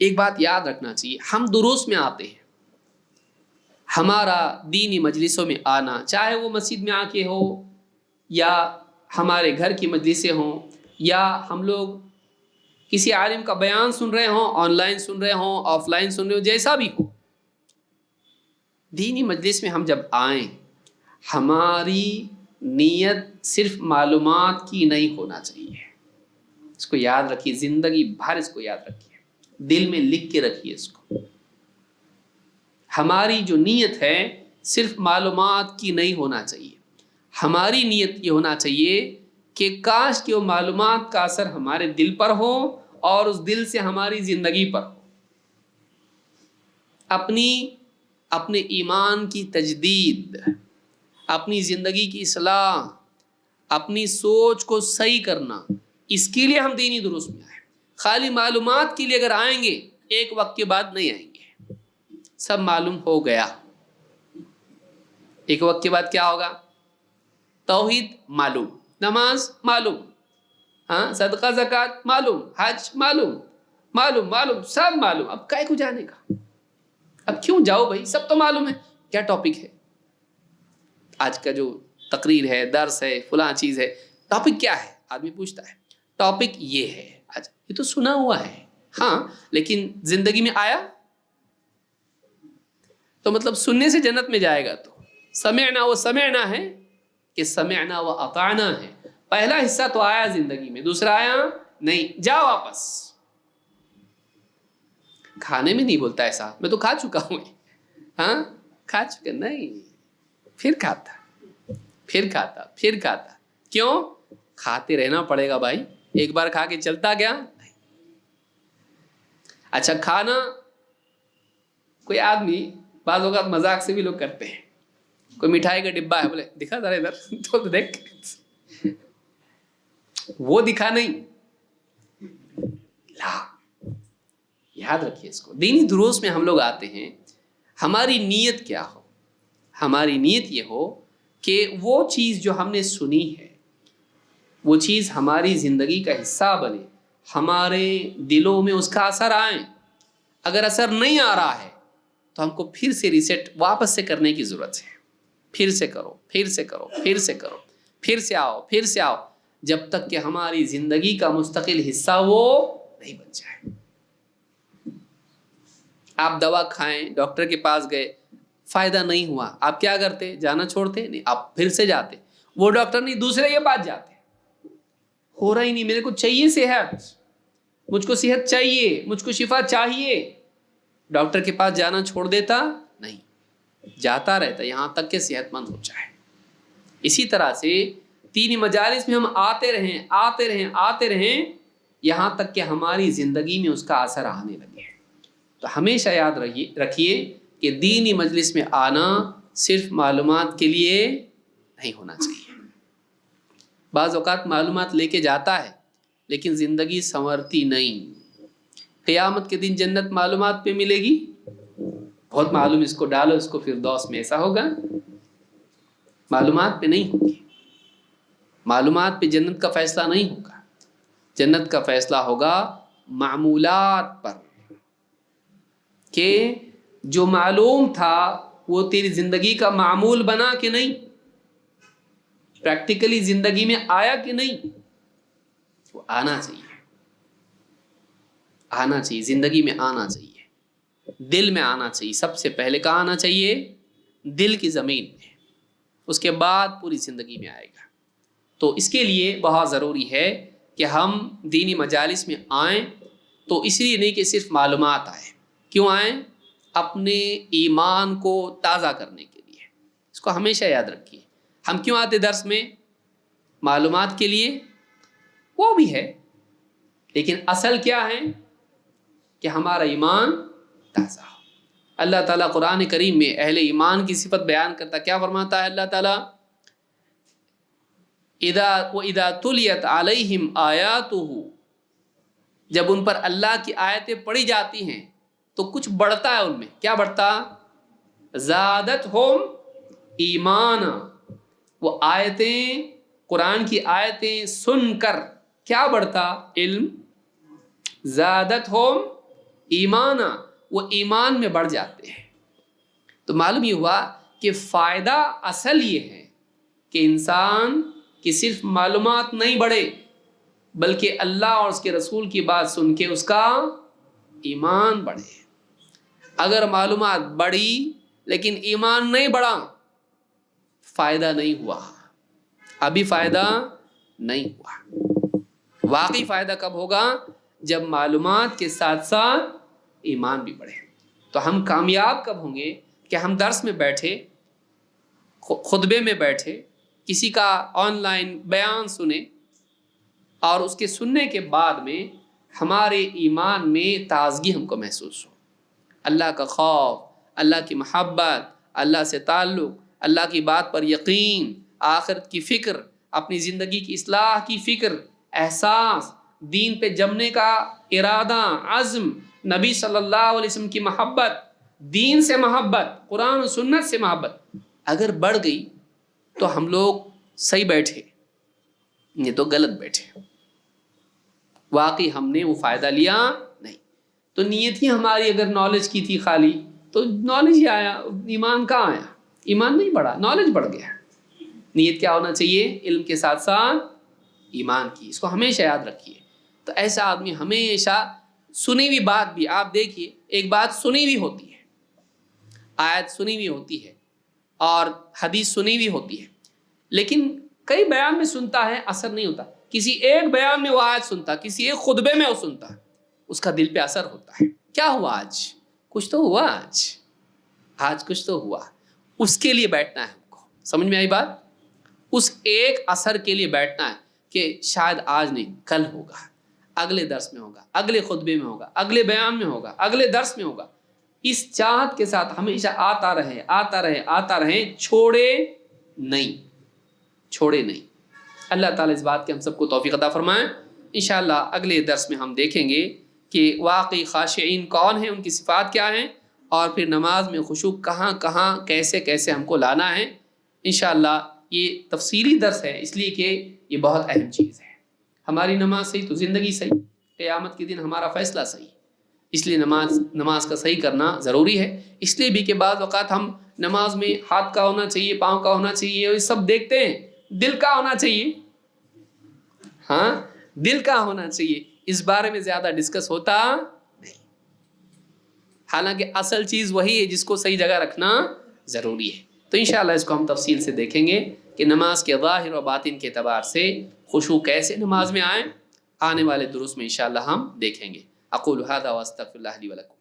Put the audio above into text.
ایک بات یاد رکھنا چاہیے، ہم دروس میں آتے ہیں، ہمارا دینی مجلسوں میں آنا، چاہے وہ مسجد میں آ کے ہو یا ہمارے گھر کی مجلسیں ہوں یا ہم لوگ کسی عالم کا بیان سن رہے ہوں، آن لائن سن رہے ہوں، آف لائن سن رہے ہوں، جیسا بھی ہو، دینی مجلس میں ہم جب آئیں ہماری نیت صرف معلومات کی نہیں ہونا چاہیے. اس کو یاد رکھیے، زندگی بھر اس کو یاد رکھیے، دل میں لکھ کے رکھیے اس کو. ہماری جو نیت ہے صرف معلومات کی نہیں ہونا چاہیے. ہماری نیت یہ ہونا چاہیے کہ کاش کہ وہ معلومات کا اثر ہمارے دل پر ہو اور اس دل سے ہماری زندگی پر ہو. اپنے ایمان کی تجدید، اپنی زندگی کی اصلاح، اپنی سوچ کو صحیح کرنا، اس کے لیے ہم دینی دروس میں آئیں. خالی معلومات کے لیے اگر آئیں گے ایک وقت کے بعد نہیں آئیں گے. سب معلوم ہو گیا، ایک وقت کے بعد کیا ہوگا؟ توحید معلوم، نماز معلوم، ہاں صدقہ زکوٰۃ معلوم، حج معلوم، سب معلوم. اب کائے کو جانے کا؟ اب کیوں جاؤ بھائی، سب تو معلوم ہے. کیا ٹاپک ہے آج کا جو تقریر ہے، درس ہے، فلاں چیز ہے، ٹاپک کیا ہے؟ آدمی پوچھتا ہے. ٹاپک یہ ہے. اچھا یہ تو سنا ہوا ہے، ہاں لیکن زندگی میں آیا تو مطلب سننے سے جنت میں جائے گا. تو سمعنا ہے کہ سمعنا و اطعنا ہے. پہلا حصہ تو آیا زندگی میں، دوسرا آیا نہیں. جا واپس. کھانے میں نہیں بولتا ایسا، میں تو کھا چکا ہوں، ہاں کھا چکا نہیں، پھر کھاتا. کیوں؟ کھاتے رہنا پڑے گا بھائی، ایک بار کھا کے چلتا گیا نہیں. اچھا کھانا، کوئی آدمی بعض اوقات مذاق سے بھی لوگ کرتے ہیں، کوئی مٹھائی کا ڈبہ ہے، بولے دکھا ذرا ادھر، تو دیکھ، وہ دکھا نہیں. لا، یاد رکھیے اس کو. دینی دروس میں ہم لوگ آتے ہیں، ہماری نیت کیا ہو؟ ہماری نیت یہ ہو کہ وہ چیز جو ہم نے سنی ہے وہ چیز ہماری زندگی کا حصہ بنے، ہمارے دلوں میں اس کا اثر آئے. اگر اثر نہیں آ رہا ہے تو ہم کو پھر سے ریسیٹ واپس سے کرنے کی ضرورت ہے. پھر سے کرو، پھر سے آؤ، جب تک کہ ہماری زندگی کا مستقل حصہ وہ نہیں بن جائے. آپ دوا کھائیں، ڈاکٹر کے پاس گئے، فائدہ نہیں ہوا، آپ کیا کرتے؟ جانا چھوڑتے؟ نہیں، آپ پھر سے جاتے. وہ ڈاکٹر نہیں، دوسرے کے پاس جاتے. ہو رہا ہی نہیں، میرے کو چاہیے صحت، مجھ کو صحت چاہیے، مجھ کو شفا چاہیے. ڈاکٹر کے پاس جانا چھوڑ دیتا؟ نہیں، جاتا رہتا یہاں تک کہ صحت مند ہو جائے. اسی طرح سے دینی مجالس میں ہم آتے رہیں یہاں تک کہ ہماری زندگی میں اس کا اثر آنے لگے. تو ہمیشہ یاد رکھیے کہ دینی مجلس میں آنا صرف معلومات کے لیے نہیں ہونا چاہیے. بعض اوقات معلومات لے کے جاتا ہے لیکن زندگی سنورتی نہیں. قیامت کے دن جنت معلومات پہ ملے گی، بہت معلوم، اس کو ڈالو، اس کو فردوس میں، ایسا ہوگا؟ معلومات پہ نہیں ہوگی. معلومات پہ جنت کا فیصلہ نہیں ہوگا. جنت کا فیصلہ ہوگا معمولات پر، کہ جو معلوم تھا وہ تیری زندگی کا معمول بنا کہ نہیں، پریکٹیکلی زندگی میں آیا کہ نہیں. وہ آنا چاہیے، زندگی میں آنا چاہیے، دل میں آنا چاہیے. سب سے پہلے کہاں آنا چاہیے؟ دل کی زمین میں، اس کے بعد پوری زندگی میں آئے گا. تو اس کے لیے بہت ضروری ہے کہ ہم دینی مجالس میں آئیں. تو اس لیے نہیں کہ صرف معلومات آئیں. کیوں آئیں؟ اپنے ایمان کو تازہ کرنے کے لیے. اس کو ہمیشہ یاد رکھیے. ہم کیوں آتے درس میں؟ معلومات کے لیے، وہ بھی ہے، لیکن اصل کیا ہے؟ کہ ہمارا ایمان تازہ ہو. اللہ تعالیٰ قرآن کریم میں اہل ایمان کی صفت بیان کرتا، کیا فرماتا ہے اللہ تعالیٰ؟ اذا تلیت علیہم آیاتہ، جب ان پر اللہ کی آیتیں پڑھی جاتی ہیں تو کچھ بڑھتا ہے ان میں. کیا بڑھتا؟ زادتہم ایمانا. وہ آیتیں، قرآن کی آیتیں سن کر کیا بڑھتا؟ علم. زادتہم ایمانا، وہ ایمان میں بڑھ جاتے ہیں۔ تو معلوم یہ ہوا کہ فائدہ اصل یہ ہے کہ انسان کی صرف معلومات نہیں بڑھے، بلکہ اللہ اور اس کے رسول کی بات سن کے اس کا ایمان بڑھے۔ اگر معلومات بڑھی لیکن ایمان نہیں بڑھا، فائدہ نہیں ہوا، ابھی فائدہ نہیں ہوا۔ واقعی فائدہ کب ہوگا؟ جب معلومات کے ساتھ ساتھ ایمان بھی بڑھے۔ تو ہم کامیاب کب ہوں گے؟ کہ ہم درس میں بیٹھے، خطبے میں بیٹھے، کسی کا آن لائن بیان سنیں، اور اس کے سننے کے بعد میں ہمارے ایمان میں تازگی ہم کو محسوس ہو، اللہ کا خوف، اللہ کی محبت، اللہ سے تعلق، اللہ کی بات پر یقین، آخرت کی فکر، اپنی زندگی کی اصلاح کی فکر، احساس، دین پہ جمنے کا ارادہ، عزم، نبی صلی اللہ علیہ وسلم کی محبت، دین سے محبت، قرآن و سنت سے محبت اگر بڑھ گئی تو ہم لوگ صحیح بیٹھے، یہ تو غلط بیٹھے، واقعی ہم نے وہ فائدہ لیا نہیں۔ تو نیت ہی ہماری اگر نالج کی تھی خالی، تو نالج ہی آیا، ایمان کہاں آیا؟ ایمان نہیں بڑھا، نالج بڑھ گیا۔ نیت کیا ہونا چاہیے؟ علم کے ساتھ ساتھ ایمان کی، اس کو ہمیشہ یاد رکھیے۔ تو ایسا آدمی ہمیشہ سنی ہوئی بات بھی، آپ دیکھیے ایک بات سنی ہوئی ہوتی ہے، آیت سنی ہوئی ہوتی ہے اور حدیث سنی ہوئی ہوتی ہے، لیکن کئی بیان میں سنتا ہے، اثر نہیں ہوتا۔ کسی ایک بیان میں وہ آیت سنتا، کسی ایک خطبے میں وہ سنتا، اس کا دل پہ اثر ہوتا ہے۔ کیا ہوا آج؟ کچھ تو ہوا آج کچھ تو ہوا۔ اس کے لیے بیٹھنا ہے ہم کو، سمجھ میں آئی بات؟ اس ایک اثر کے لیے بیٹھنا ہے کہ شاید آج نہیں، کل ہوگا، اگلے درس میں ہوگا، اگلے خطبے میں ہوگا، اگلے بیان میں ہوگا، اگلے درس میں ہوگا۔ اس چاہت کے ساتھ ہمیشہ آتا رہے، آتا رہے، آتا رہے، چھوڑے نہیں، چھوڑے نہیں۔ اللہ تعالیٰ اس بات کے ہم سب کو توفیق عطا فرمائیں۔ انشاءاللہ اگلے درس میں ہم دیکھیں گے کہ واقعی خاشعین کون ہیں، ان کی صفات کیا ہیں، اور پھر نماز میں خشوع کہاں کہاں کیسے کیسے ہم کو لانا ہے۔ انشاءاللہ یہ تفصیلی درس ہے، اس لیے کہ یہ بہت اہم چیز ہے۔ ہماری نماز صحیح تو زندگی صحیح، قیامت کے دن ہمارا فیصلہ صحیح، اس لیے نماز کا صحیح کرنا ضروری ہے۔ اس لیے بھی کہ بعض اوقات ہم نماز میں ہاتھ کا ہونا چاہیے، پاؤں کا ہونا چاہیے، یہ سب دیکھتے ہیں، دل کا ہونا چاہیے، ہاں دل کا ہونا چاہیے، اس بارے میں زیادہ ڈسکس ہوتا نہیں۔ حالانکہ اصل چیز وہی ہے جس کو صحیح جگہ رکھنا ضروری ہے۔ تو انشاءاللہ اس کو ہم تفصیل سے دیکھیں گے کہ نماز کے ظاہر و باطن کے اعتبار سے خشوع کیسے نماز میں آئیں، آنے والے دروس میں انشاءاللہ ہم دیکھیں گے۔ اقول ھذا واستغفر اللہ لی ولکم۔